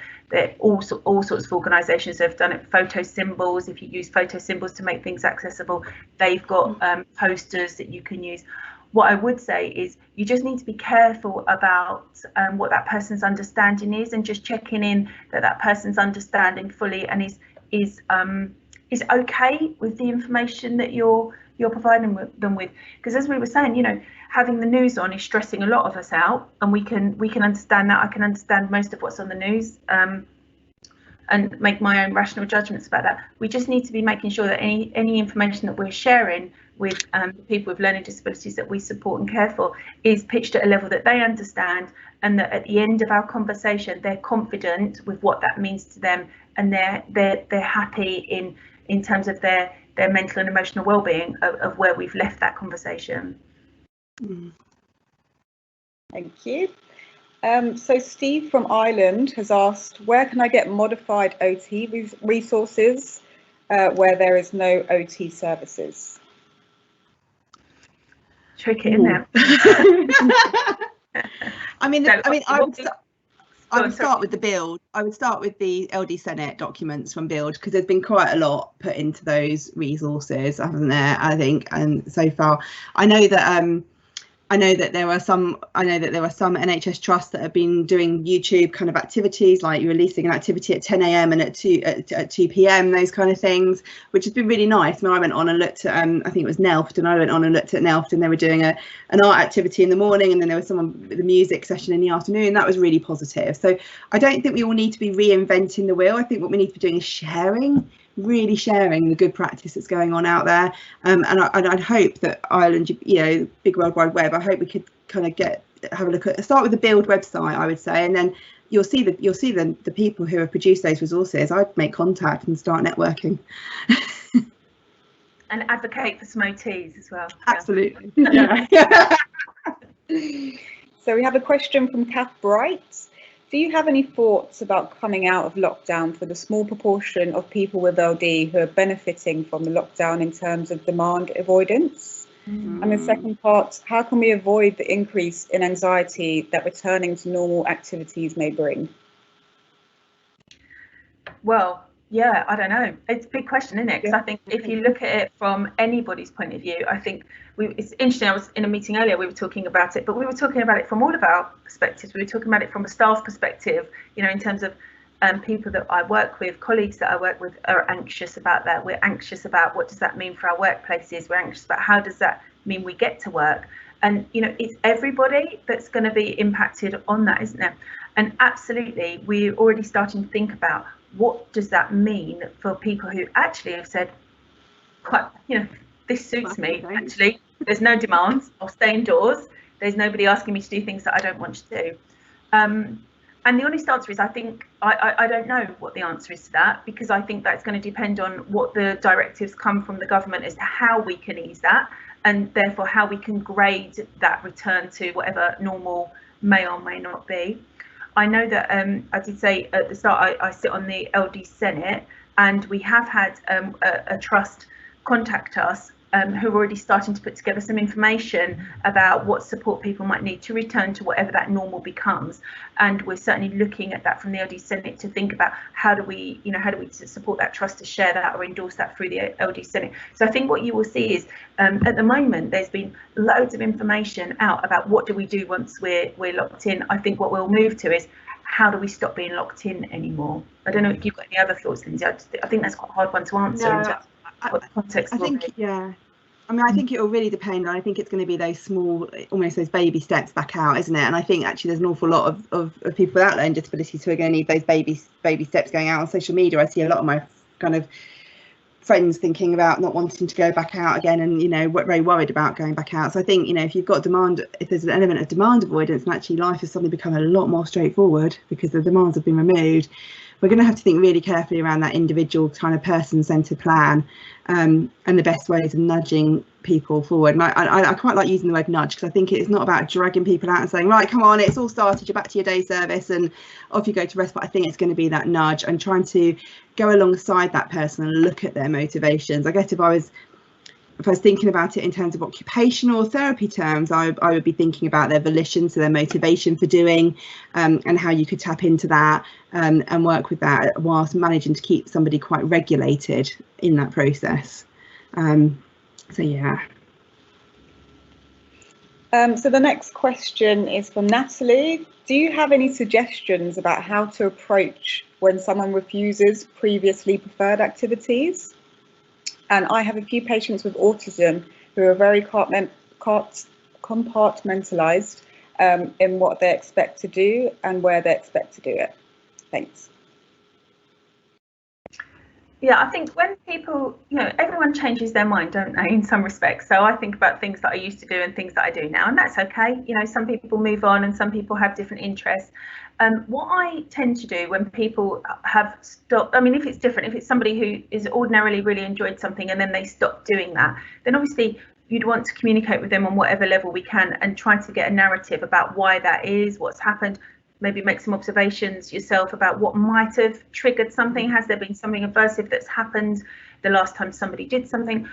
All sorts of organisations have done it. Photo symbols, if you use photo symbols to make things accessible, they've got posters that you can use. What I would say is you just need to be careful about what that person's understanding is, and just checking in that that person's understanding fully and is okay with the information that you're providing them with. Because as we were saying, you know, having the news on is stressing a lot of us out, and we can understand that. I can understand most of what's on the news and make my own rational judgments about that. We just need to be making sure that any information that we're sharing with people with learning disabilities that we support and care for is pitched at a level that they understand, and that at the end of our conversation they're confident with what that means to them, and they're happy in terms of their mental and emotional well-being of where we've left that conversation. Thank you. So Steve from Ireland has asked, where can I get modified OT resources where there is no OT services? Tricky, isn't it? I would start with the build. I would start with the LD Senate documents from build, because there's been quite a lot put into those resources, hasn't there? I think, and so far, I know that there are some NHS trusts that have been doing YouTube kind of activities, like you're releasing an activity at 10 AM and at 2 PM, those kind of things, which has been really nice. I mean, I went on and looked at, I think it was Nelft, and I went on and looked at Nelft, and they were doing an art activity in the morning, and then there was someone with a music session in the afternoon. That was really positive. So I don't think we all need to be reinventing the wheel. I think what we need to be doing is really sharing the good practice that's going on out there, and I'd hope that Ireland, you know, big World Wide Web, I hope we could kind of have a look at, start with the build website, I would say, and then you'll see the people who have produced those resources. I'd make contact and start networking. And advocate for some OTs as well. Absolutely. Yeah. So we have a question from Kath Bright. Do you have any thoughts about coming out of lockdown for the small proportion of people with LD who are benefiting from the lockdown in terms of demand avoidance? And the second part, how can we avoid the increase in anxiety that returning to normal activities may bring? Well, yeah, I don't know. It's a big question, isn't it? Because I think if you look at it from anybody's point of view, I think it's interesting. I was in a meeting earlier, we were talking about it, but we were talking about it from all of our perspectives. We were talking about it from a staff perspective, you know, in terms of people that I work with, colleagues that I work with are anxious about that. We're anxious about what does that mean for our workplaces. We're anxious about how does that mean we get to work. And, you know, it's everybody that's going to be impacted on that, isn't it? And absolutely, we're already starting to think about what does that mean for people who actually have said, quite, you know, this suits me, actually, There's no demands. I'll stay indoors. There's nobody asking me to do things that I don't want to do. And the honest answer is, I think I don't know what the answer is to that, because I think that's going to depend on what the directives come from the government as to how we can ease that, and therefore how we can grade that return to whatever normal may or may not be. I know that I did say at the start, I sit on the LD Senate, and we have had a trust contact us who are already starting to put together some information about what support people might need to return to whatever that normal becomes. And we're certainly looking at that from the LD Senate to think about how do we support that trust to share that or endorse that through the LD Senate. So I think what you will see is at the moment there's been loads of information out about what do we do once we're locked in. I think what we'll move to is how do we stop being locked in anymore? I don't know if you've got any other thoughts, Lindsay. I think that's quite a hard one to answer. No, I think, yeah. I mean, I think it will really depend. I think it's going to be those small, almost those baby steps back out, isn't it? And I think actually there's an awful lot of people without learning disabilities who are going to need those baby steps going out on social media. I see a lot of my kind of friends thinking about not wanting to go back out again, and very worried about going back out. So I think if you've got demand, if there's an element of demand avoidance, and actually life has suddenly become a lot more straightforward because the demands have been removed, we're going to have to think really carefully around that individual kind of person-centred plan, and the best ways of nudging people forward. And I quite like using the word nudge, because I think it's not about dragging people out and saying, right, come on, it's all started, you're back to your day service and off you go to respite. I think it's going to be that nudge and trying to go alongside that person and look at their motivations. I guess if I was thinking about it in terms of occupational therapy terms, I would be thinking about their volition, so their motivation for doing, and how you could tap into that and work with that whilst managing to keep somebody quite regulated in that process. So yeah. So the next question is from Natalie. Do you have any suggestions about how to approach when someone refuses previously preferred activities? And I have a few patients with autism who are very compartmentalised in what they expect to do and where they expect to do it. Thanks. Yeah, I think when people, everyone changes their mind, don't they, in some respects. So I think about things that I used to do and things that I do now, and that's okay. Some people move on and some people have different interests. What I tend to do when people have stopped, I mean, if it's different, if it's somebody who is ordinarily really enjoyed something and then they stop doing that, then obviously you'd want to communicate with them on whatever level we can and try to get a narrative about why that is, what's happened. Maybe make some observations yourself about what might have triggered something. Has there been something aversive that's happened the last time somebody did something?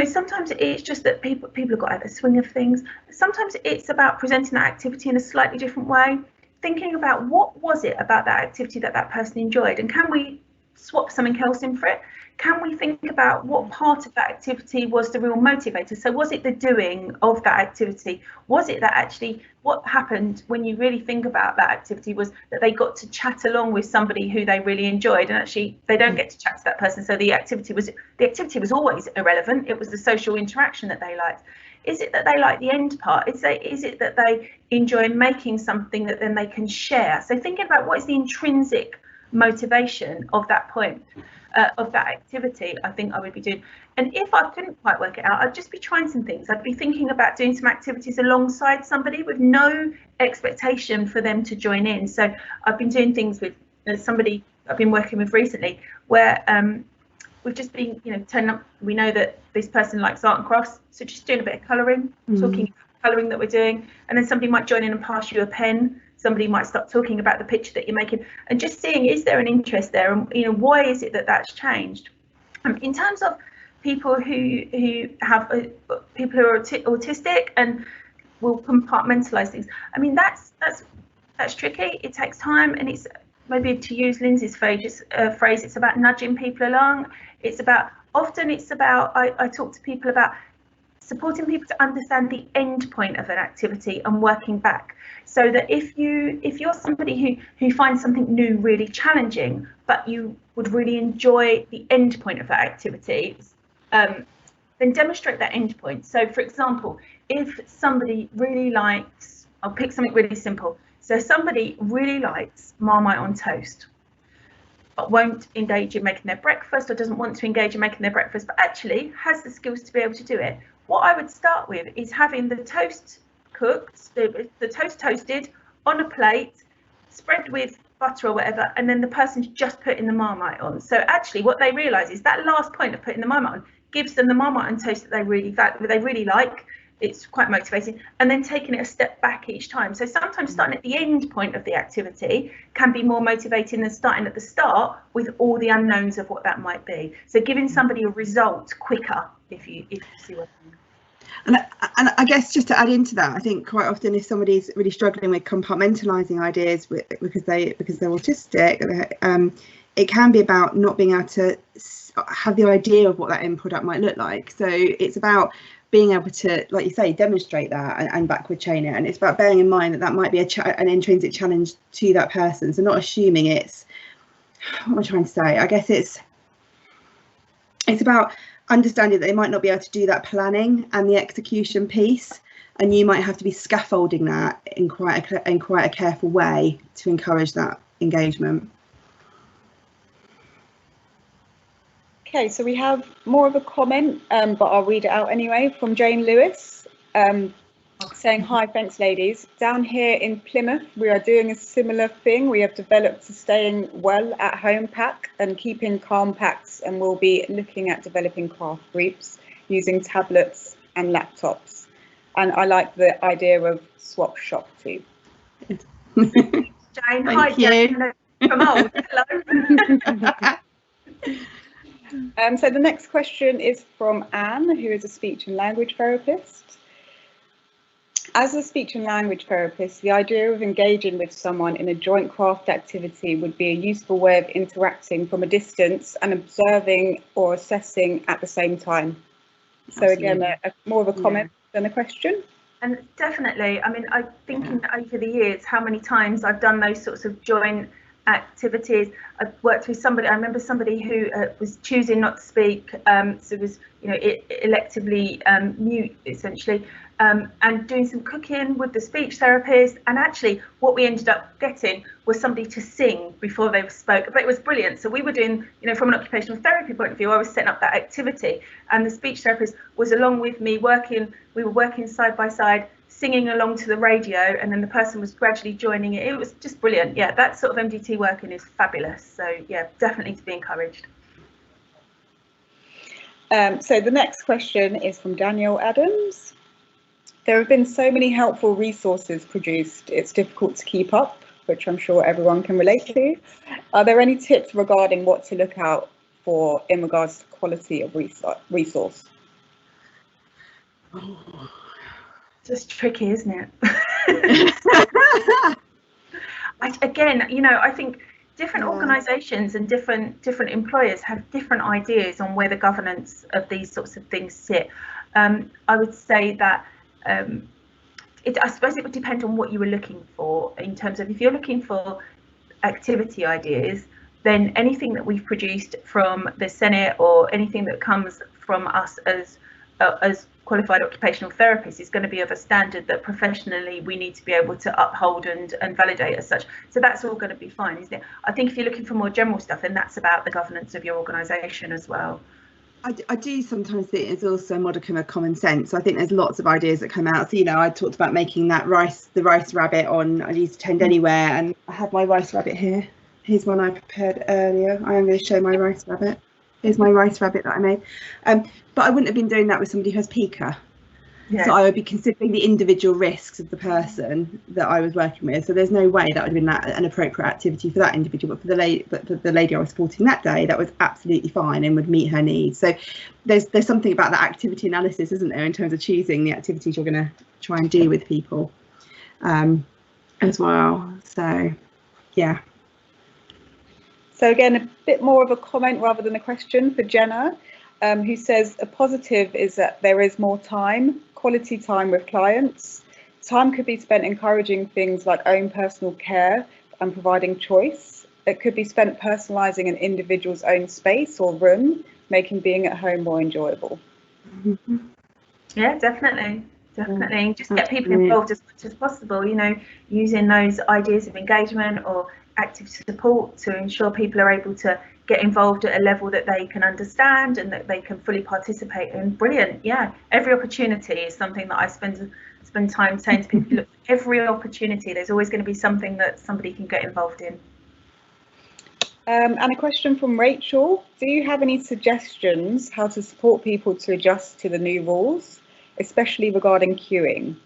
Sometimes it's just that people have got out of the swing of things. Sometimes it's about presenting that activity in a slightly different way, thinking about what was it about that activity that person enjoyed, and can we swap something else in for it? Can we think about what part of that activity was the real motivator? So was it the doing of that activity? Was it that actually what happened when you really think about that activity was that they got to chat along with somebody who they really enjoyed, and actually they don't get to chat to that person, so the activity was always irrelevant. It was the social interaction that they liked. Is it that they like the end part? Is it that they enjoy making something that then they can share? So thinking about what is the intrinsic motivation of that point, of that activity, I think I would be doing. And if I couldn't quite work it out, I'd just be trying some things. I'd be thinking about doing some activities alongside somebody with no expectation for them to join in. So I've been doing things with somebody I've been working with recently where we've just been, turning up. We know that this person likes art and crafts, so just doing a bit of colouring, talking about colouring that we're doing, and then somebody might join in and pass you a pen. Somebody might start talking about the picture that you're making, and just seeing, is there an interest there, and why is it that that's changed? In terms of people who have people who are autistic and will compartmentalize things, I mean that's tricky. It takes time, and it's maybe, to use Lindsay's phrase, it's about nudging people along. It's about I talk to people about supporting people to understand the end point of an activity and working back, so that if you're somebody who finds something new really challenging, but you would really enjoy the end point of that activity, then demonstrate that end point. So for example, if somebody really likes, I'll pick something really simple. So somebody really likes Marmite on toast. won't engage in making their breakfast or doesn't want to engage in making their breakfast, but actually has the skills to be able to do it. What I would start with is having the toast cooked, the toast toasted on a plate, spread with butter or whatever, and then the person's just putting the Marmite on. So actually what they realise is that last point of putting the Marmite on gives them the Marmite and toast that they really like. It's quite motivating, and then taking it a step back each time. So sometimes starting at the end point of the activity can be more motivating than starting at the start with all the unknowns of what that might be. So giving somebody a result quicker, if you see what I mean. And I guess just to add into that, I think quite often if somebody's really struggling with compartmentalising ideas because they're autistic, it can be about not being able to have the idea of what that end product might look like. So it's about being able to, like you say, demonstrate that and backward chain it, and it's about bearing in mind that that might be an intrinsic challenge to that person. So not assuming it's, what am I trying to say? I guess it's about understanding that they might not be able to do that planning and the execution piece, and you might have to be scaffolding that in quite a careful way to encourage that engagement. Okay, so we have more of a comment, but I'll read it out anyway, from Jane Lewis, saying, "Hi, thanks ladies. Down here in Plymouth, we are doing a similar thing. We have developed a staying well at home pack and keeping calm packs, and we'll be looking at developing craft groups using tablets and laptops. And I like the idea of swap shop too." Jane, hi Jane. From old. Hello. So the next question is from Anne, who is a speech and language therapist. As a speech and language therapist, the idea of engaging with someone in a joint craft activity would be a useful way of interacting from a distance and observing or assessing at the same time. So Absolutely. Again, more of a comment than a question. And definitely, I mean, I'm thinking over the years how many times I've done those sorts of joint activities. I've worked with somebody, I remember somebody who was choosing not to speak, so was, you know, electively mute essentially, and doing some cooking with the speech therapist, and actually what we ended up getting was somebody to sing before they spoke. But it was brilliant. So we were doing, you know, from an occupational therapy point of view, I was setting up that activity, and the speech therapist was along with me working. We were working side by side, singing along to the radio, and then the person was gradually joining it. It was just brilliant. Yeah, that sort of MDT working is fabulous. So yeah, definitely to be encouraged. So the next question is from Daniel Adams. There have been so many helpful resources produced, it's difficult to keep up, which I'm sure everyone can relate to. Are there any tips regarding what to look out for in regards to quality of resource? Just tricky, isn't it? Again, you know, I think different organisations and different employers have different ideas on where the governance of these sorts of things sit. I would say that I suppose it would depend on what you were looking for, in terms of if you're looking for activity ideas, then anything that we've produced from the Senate or anything that comes from us as qualified occupational therapists is going to be of a standard that professionally we need to be able to uphold and validate as such. So that's all going to be fine, isn't it? I think if you're looking for more general stuff, then that's about the governance of your organisation as well. I do sometimes think it's also a modicum of common sense. So I think there's lots of ideas that come out. So, you know, I talked about making that the rice rabbit on I used Attend Anywhere, and I have my rice rabbit here. Here's one I prepared earlier. I am going to show my rice rabbit. Here's my rice rabbit that I made. But I wouldn't have been doing that with somebody who has pica. Yes. So I would be considering the individual risks of the person that I was working with. So there's no way that would have been an appropriate activity for that individual. But for the lady I was supporting that day, that was absolutely fine and would meet her needs. So there's something about that activity analysis, isn't there, in terms of choosing the activities you're going to try and do with people as well. So yeah. So again, a bit more of a comment rather than a question for Jenna, who says a positive is that there is more time, quality time with clients. Time could be spent encouraging things like own personal care and providing choice. It could be spent personalising an individual's own space or room, making being at home more enjoyable. Yeah, definitely. Just get people involved as much as possible, you know, using those ideas of engagement or active support to ensure people are able to get involved at a level that they can understand and that they can fully participate in. Brilliant. Yeah, every opportunity is something that I spend time saying to people, look, every opportunity, there's always going to be something that somebody can get involved in. And a question from Rachel. Do you have any suggestions how to support people to adjust to the new rules, especially regarding queuing?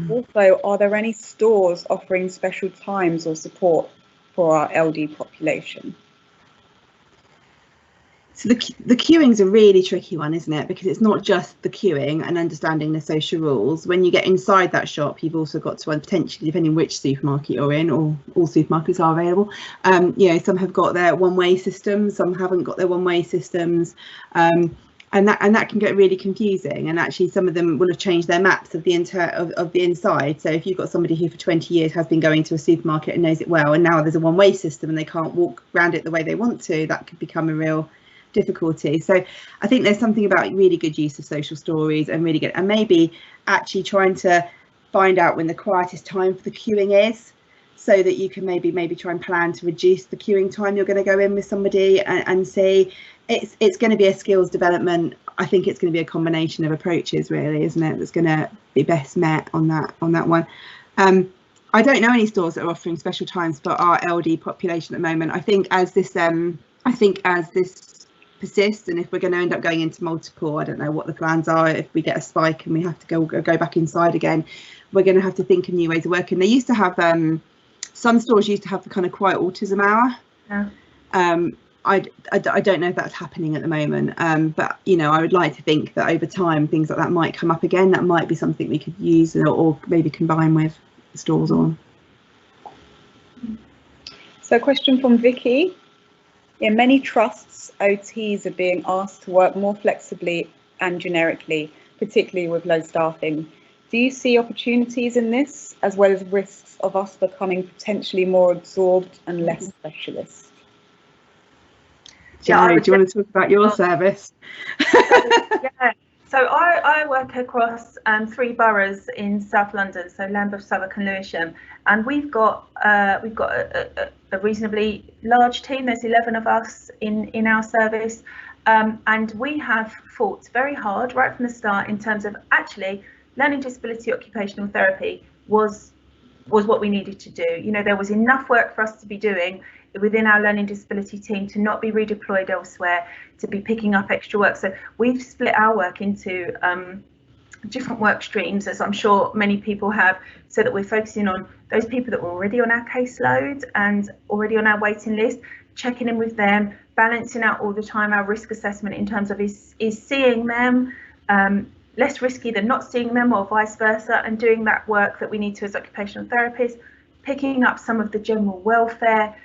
Also, are there any stores offering special times or support for our LD population? So the queuing is a really tricky one, isn't it? Because it's not just the queuing and understanding the social rules. When you get inside that shop, you've also got to potentially, depending which supermarket you're in, or all supermarkets are available. You know, some have got their one-way systems, some haven't got their one-way systems. And that can get really confusing, and actually some of them will have changed their maps of the inside. So if you've got somebody who for 20 years has been going to a supermarket and knows it well, and now there's a one-way system and they can't walk around it the way they want to, that could become a real difficulty. So I think there's something about really good use of social stories and really good, and maybe actually trying to find out when the quietest time for the queuing is, so that you can maybe try and plan to reduce the queuing time you're going to go in with somebody, and see. It's going to be a skills development. I think it's going to be a combination of approaches, really, isn't it, that's going to be best met on that one. I don't know any stores that are offering special times for our LD population at the moment. I think as this persists, and if we're going to end up going into multiple, I don't know what the plans are, if we get a spike and we have to go back inside again, we're going to have to think of new ways of working. They used to have some stores used to have the kind of quiet autism hour. Yeah. I don't know if that's happening at the moment, but you know, I would like to think that over time things like that might come up again. That might be something we could use, or maybe combine with stores on. So a question from Vicky. In many trusts, OTs are being asked to work more flexibly and generically, particularly with low staffing. Do you see opportunities in this, as well as risks of us becoming potentially more absorbed and less specialist? Jo, do you want to talk about your service? So I work across 3 boroughs in South London, so Lambeth, Southwark and Lewisham, and we've got a reasonably large team. There's 11 of us in our service, and we have fought very hard right from the start in terms of actually learning disability occupational therapy was what we needed to do. You know, there was enough work for us to be doing within our learning disability team to not be redeployed elsewhere, to be picking up extra work. So we've split our work into different work streams, as I'm sure many people have, so that we're focusing on those people that were already on our caseload and already on our waiting list, checking in with them, balancing out all the time our risk assessment in terms of is seeing them less risky than not seeing them, or vice versa, and doing that work that we need to as occupational therapists, picking up some of the general welfare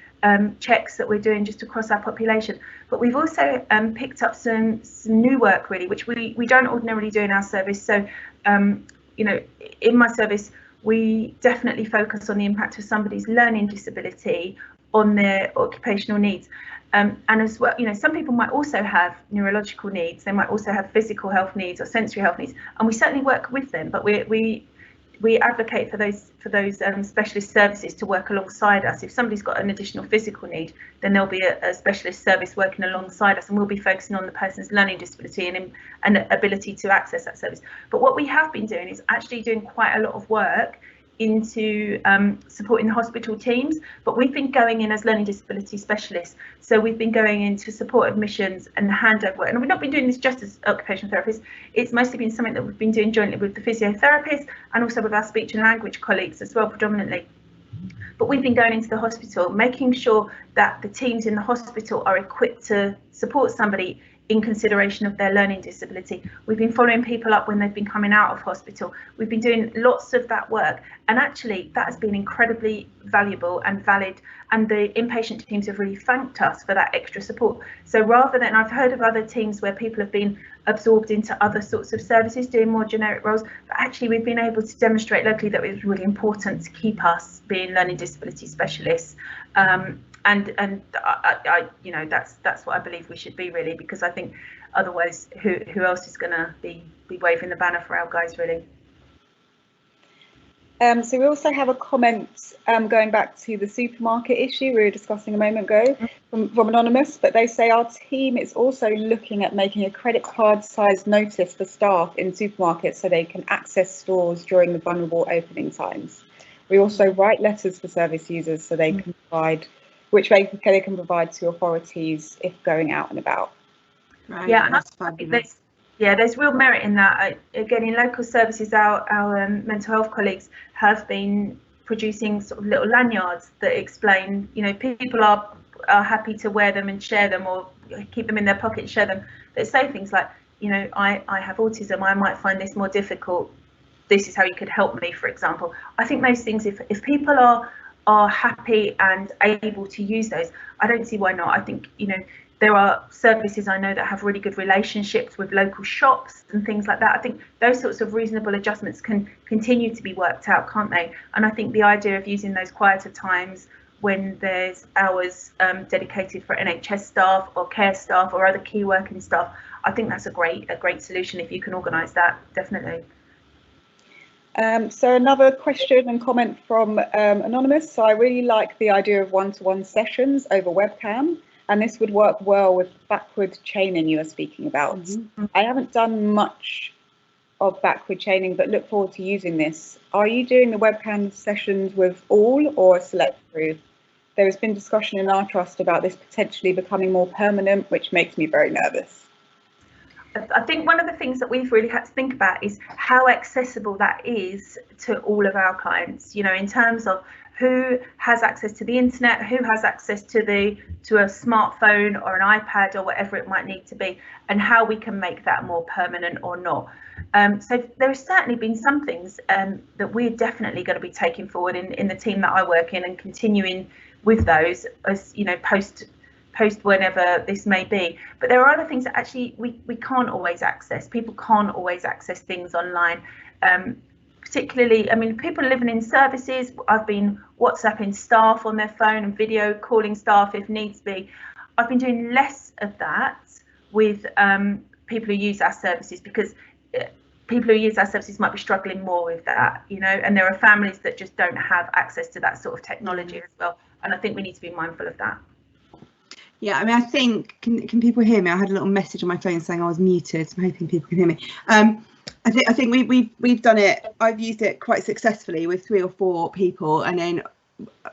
checks that we're doing just across our population. But we've also picked up some new work, really, which we don't ordinarily do in our service. So, you know, in my service, we definitely focus on the impact of somebody's learning disability on their occupational needs. And as well, you know, some people might also have neurological needs. They might also have physical health needs or sensory health needs, and we certainly work with them. But we advocate for those specialist services to work alongside us. If somebody's got an additional physical need, then there'll be a specialist service working alongside us, and we'll be focusing on the person's learning disability and ability to access that service. But what we have been doing is actually doing quite a lot of work into supporting the hospital teams, but we've been going in as learning disability specialists. So we've been going into support admissions and handover, and we've not been doing this just as occupational therapists. It's mostly been something that we've been doing jointly with the physiotherapists and also with our speech and language colleagues as well, predominantly. But we've been going into the hospital, making sure that the teams in the hospital are equipped to support somebody in consideration of their learning disability. We've been following people up when they've been coming out of hospital. We've been doing lots of that work, and actually that has been incredibly valuable and valid, and the inpatient teams have really thanked us for that extra support. So rather than, I've heard of other teams where people have been absorbed into other sorts of services doing more generic roles, but actually we've been able to demonstrate locally that it was really important to keep us being learning disability specialists. And I you know, that's what I believe we should be, really, because I think otherwise who else is going to be waving the banner for our guys, really. So we also have a comment going back to the supermarket issue we were discussing a moment ago from Anonymous, but they say our team is also looking at making a credit card sized notice for staff in supermarkets so they can access stores during the vulnerable opening times. We also write letters for service users so they can provide, which they can provide to authorities if going out and about. Right, yeah, and that's I think fabulous. there's real merit in that. Again, in local services, our mental health colleagues have been producing sort of little lanyards that explain, you know, people are happy to wear them and share them, or keep them in their pocket and share them, that say things like, you know, I have autism, I might find this more difficult, this is how you could help me, for example. I think those things, if people are happy and able to use those, I don't see why not. I think, you know, there are services I know that have really good relationships with local shops and things like that. I think those sorts of reasonable adjustments can continue to be worked out, can't they? And I think the idea of using those quieter times when there's hours dedicated for NHS staff or care staff or other key working staff, I think that's a great solution if you can organise that, definitely. So another question and comment from Anonymous. So I really like the idea of one-to-one sessions over webcam, and this would work well with backward chaining you were speaking about. I haven't done much of backward chaining, but look forward to using this. Are you doing the webcam sessions with all or a select group? There has been discussion in our trust about this potentially becoming more permanent, which makes me very nervous. I think one of the things that we've really had to think about is how accessible that is to all of our clients, you know, in terms of who has access to the internet, who has access to a smartphone or an iPad or whatever it might need to be, and how we can make that more permanent or not. So there has certainly been some things that we're definitely going to be taking forward in the team that I work in, and continuing with those as, you know, post whenever this may be. But there are other things that actually we can't always access. People can't always access things online. Particularly, I mean, people living in services, I've been WhatsApping staff on their phone and video calling staff if needs be. I've been doing less of that with people who use our services, because people who use our services might be struggling more with that, you know, and there are families that just don't have access to that sort of technology as well. And I think we need to be mindful of that. Yeah, I mean, I think, can people hear me? I had a little message on my phone saying I was muted, so I'm hoping people can hear me. I think we've done it. I've used it quite successfully with 3 or 4 people, and then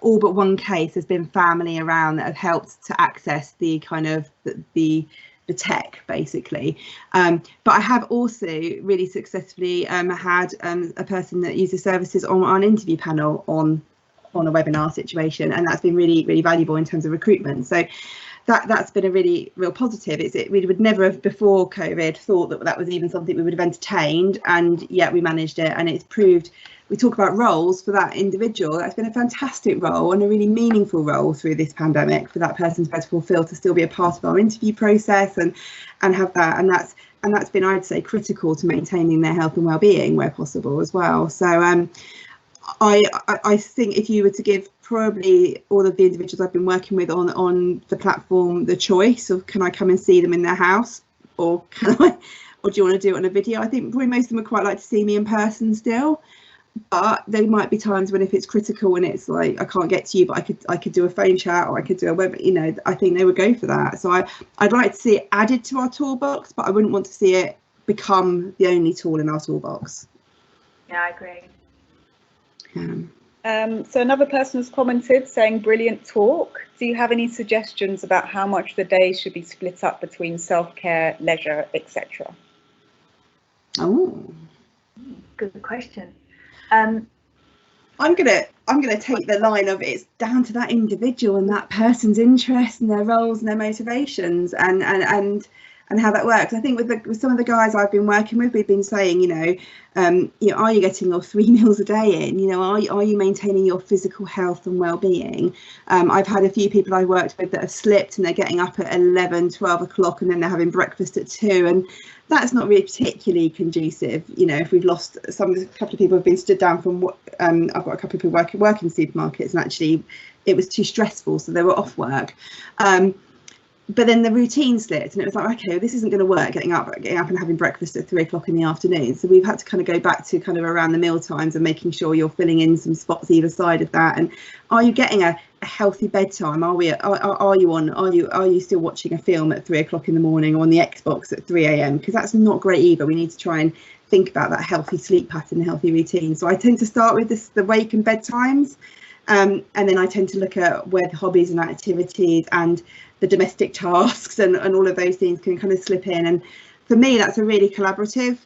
all but one case has been family around that have helped to access the kind of the tech, basically. But I have also really successfully had a person that uses services on an interview panel on a webinar situation, and that's been really, really valuable in terms of recruitment. So that's been a really real positive. We would never have before COVID thought that was even something we would have entertained, and yet we managed it, and it's proved. We talk about roles for that individual. That's been a fantastic role and a really meaningful role through this pandemic for that person to be able to fulfil, to still be a part of our interview process and have that, and that's been, I'd say, critical to maintaining their health and well-being where possible as well. So I think if you were to give probably all of the individuals I've been working with on the platform the choice of, can I come and see them in their house, or do you want to do it on a video? I think probably most of them would quite like to see me in person still, but there might be times when, if it's critical and it's like I can't get to you, but I could do a phone chat, or I could do a web, you know, I think they would go for that. So I'd like to see it added to our toolbox, but I wouldn't want to see it become the only tool in our toolbox. Yeah, I agree. So another person has commented saying, brilliant talk. Do you have any suggestions about how much the day should be split up between self-care, leisure, etc.? Oh, good question. I'm gonna take the line of, it's down to that individual and that person's interests and their roles and their motivations and how that works. I think with some of the guys I've been working with, we've been saying, you know, are you getting your 3 meals a day in? You know, are you maintaining your physical health and well-being? I've had a few people I worked with that have slipped, and they're getting up at 11, 12 o'clock, and then they're having breakfast at 2, and that's not really particularly conducive. You know, if we've lost a couple of people have been stood down from what I've got a couple of people work in supermarkets, and actually it was too stressful, so they were off work. but then the routine slipped, and it was like, okay, this isn't going to work, getting up and having breakfast at 3 o'clock in the afternoon. So we've had to kind of go back to kind of around the meal times and making sure you're filling in some spots either side of that. And are you getting a healthy bedtime? Are you still watching a film at 3 o'clock in the morning or on the Xbox at 3 a.m? Because that's not great either. We need to try and think about that healthy sleep pattern, healthy routine. So I tend to start with the wake and bedtimes, and then I tend to look at where the hobbies and activities and the domestic tasks and all of those things can kind of slip in. And for me, that's a really collaborative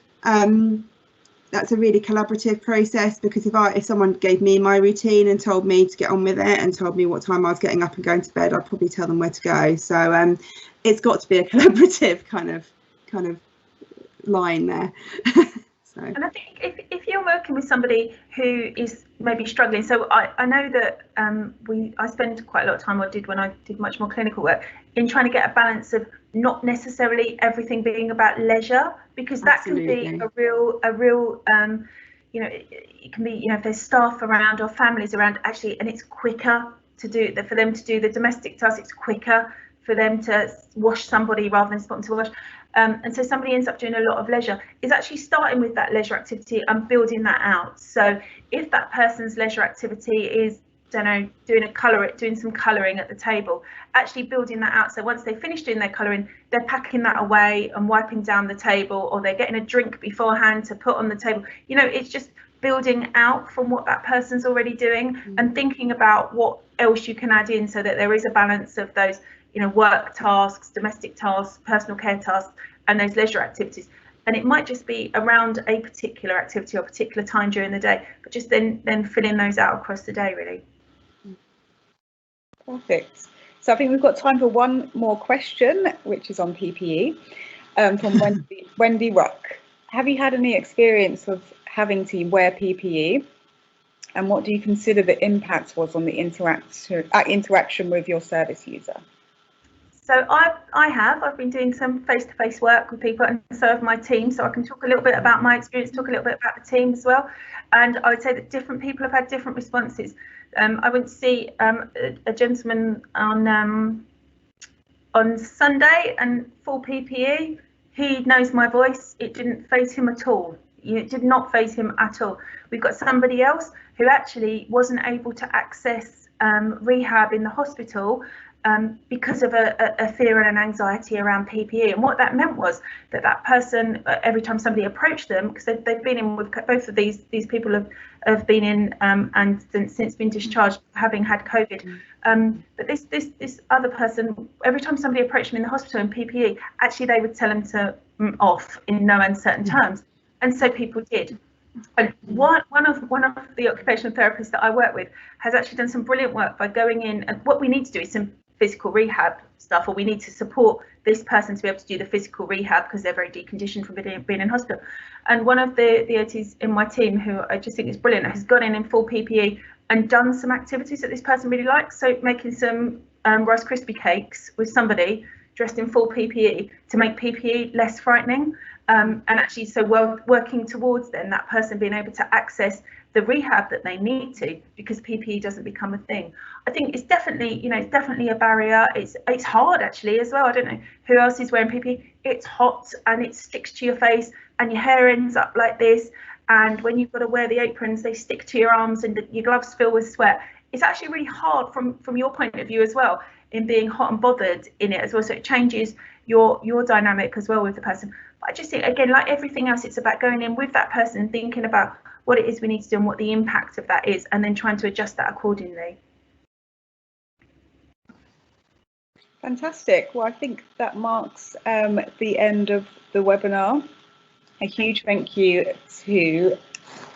process, because if someone gave me my routine and told me to get on with it and told me what time I was getting up and going to bed, I'd probably tell them where to go. So it's got to be a collaborative kind of line there. So. And I think if you're working with somebody who is maybe struggling, so I know that I spend quite a lot of time, or did when I did much more clinical work, in trying to get a balance of not necessarily everything being about leisure, because that Absolutely. Can be a real you know, it can be, you know, if there's staff around or families around, actually, and it's quicker to do for them to do the domestic tasks, it's quicker for them to wash somebody rather than spot them to wash. And so somebody ends up doing a lot of leisure. Is actually starting with that leisure activity and building that out. So if that person's leisure activity is, don't know, doing some colouring at the table, actually building that out. So once they finish doing their colouring, they're packing that away and wiping down the table, or they're getting a drink beforehand to put on the table. You know, it's just building out from what that person's already doing and thinking about what else you can add in, so that there is a balance of those, you know, work tasks, domestic tasks, personal care tasks, and those leisure activities. And it might just be around a particular activity or a particular time during the day, but just then filling those out across the day, really. Perfect. So I think we've got time for one more question, which is on PPE, from Wendy Ruck. Have you had any experience of having to wear PPE, and what do you consider the impact was on the interaction with your service user? So I've been doing some face-to-face work with people, and so have my team, so I can talk a little bit about my experience, talk a little bit about the team as well. And I would say that different people have had different responses. I went to see a gentleman on Sunday, and full PPE. He knows my voice. It didn't faze him at all. It did not faze him at all. We've got somebody else who actually wasn't able to access rehab in the hospital because of a fear and an anxiety around PPE. And what that meant was that person, every time somebody approached them, because they've been in with both of these people have been in and since been discharged, having had COVID. But this other person, every time somebody approached them in the hospital in PPE, actually they would tell them to off in no uncertain terms. And so people did. And one of the occupational therapists that I work with has actually done some brilliant work by going in, and what we need to do is some physical rehab stuff, or we need to support this person to be able to do the physical rehab because they're very deconditioned from being in hospital. And one of the OTs in my team, who I just think is brilliant, has gone in full PPE and done some activities that this person really likes. So making some Rice Krispie cakes with somebody dressed in full PPE to make PPE less frightening. And actually, so working towards then that person being able to access the rehab that they need to, because PPE doesn't become a thing. I think it's definitely, you know, it's definitely a barrier. It's hard actually as well. I don't know who else is wearing PPE. It's hot and it sticks to your face and your hair ends up like this. And when you've got to wear the aprons, they stick to your arms and your gloves fill with sweat. It's actually really hard from your point of view as well, in being hot and bothered in it as well. So it changes your dynamic as well with the person. But I just think, again, like everything else, it's about going in with that person and thinking about what it is we need to do and what the impact of that is, and then trying to adjust that accordingly. Fantastic. Well, I think that marks the end of the webinar. A huge thank you to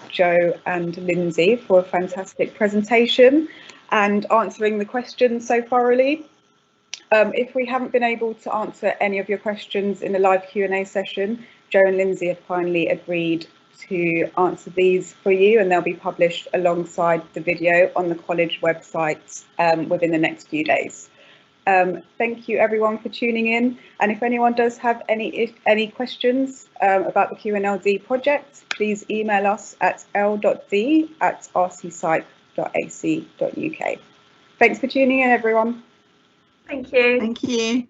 Jo and Lindsay for a fantastic presentation and answering the questions so thoroughly. If we haven't been able to answer any of your questions in the live Q&A session, Jo and Lindsay have kindly agreed to answer these for you, and they'll be published alongside the video on the college website within the next few days. Thank you everyone for tuning in, and if anyone does have any questions about the QNLD project, please email us at l.d@rcpsych.ac.uk. Thanks for tuning in, everyone. Thank you. Thank you.